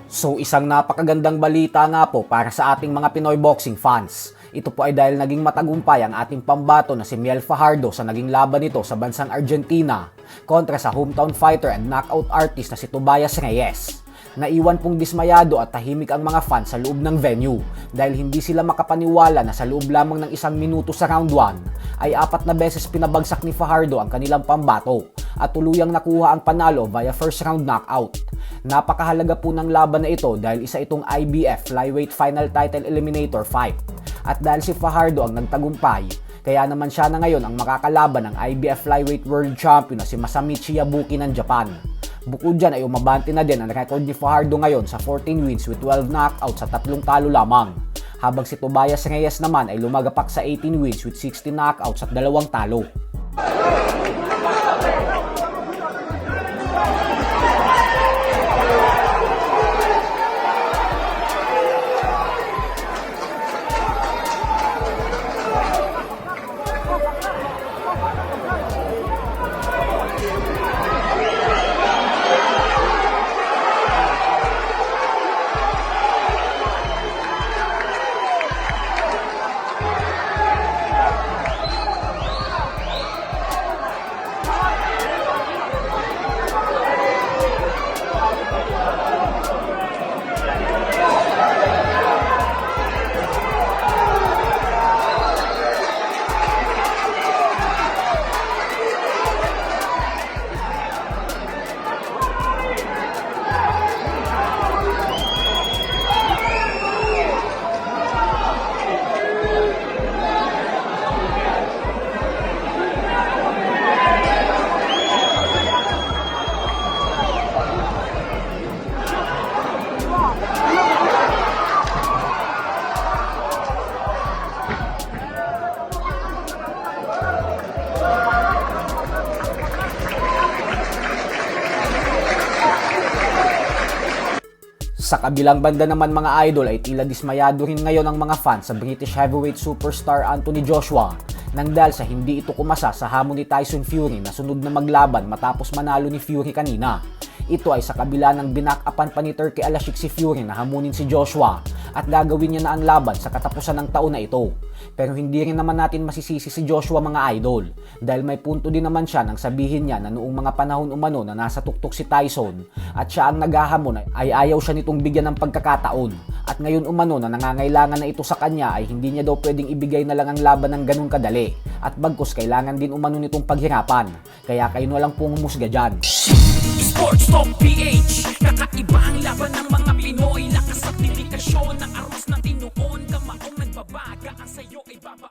So isang napakagandang balita nga po para sa ating mga Pinoy boxing fans. Ito po ay dahil naging matagumpay ang ating pambato na si Miel Fajardo sa naging laban nito sa bansang Argentina kontra sa hometown fighter and knockout artist na si Tobias Reyes. Naiwan pong dismayado at tahimik ang mga fans sa loob ng venue dahil hindi sila makapaniwala na sa loob lamang ng 1 minuto sa round 1 ay 4 na beses pinabagsak ni Fajardo ang kanilang pambato at tuluyang nakuha ang panalo via first round knockout. Napakahalaga po ng laban na ito dahil isa itong IBF Flyweight Final Title Eliminator fight. At dahil si Fajardo ang nagtagumpay, kaya naman siya na ngayon ang makakalaban ng IBF Flyweight World Champion na si Masamichi Yabuki ng Japan. Bukod dyan ay umabante na din ang record ni Fajardo ngayon sa 14 wins with 12 knockouts sa 3 talo lamang. Habang si Tobias Reyes naman ay lumagapak sa 18 wins with 16 knockouts at 2 talo. Sa kabilang banda naman mga idol ay tila dismayado rin ngayon ang mga fans sa British heavyweight superstar Anthony Joshua nang dahil sa hindi ito kumasa sa hamon ni Tyson Fury na sunod na maglaban matapos manalo ni Fury kanina. Ito ay sa kabila ng binakapan pa ni Turki Al-Sheikh si Fury na hamunin si Joshua at gagawin niya na ang laban sa katapusan ng taon na ito. Pero hindi rin naman natin masisisi si Joshua mga idol dahil may punto din naman siya nang sabihin niya na noong mga panahon umano na nasa tuktok si Tyson at siya ang naghahamon ay ayaw siya nitong bigyan ng pagkakataon. At ngayon umano na nangangailangan na ito sa kanya ay hindi niya daw pwedeng ibigay na lang ang laban ng ganun kadali at bagkus kailangan din umano nitong paghirapan. Kaya kayo na lang pong humusga dyan. Sports Talk PH, kakaiba ang laban ng mga Pinoy. Lakas at dedikasyon ng armas na tinuon. Kamaong nagbabaga ang sayo ay baba.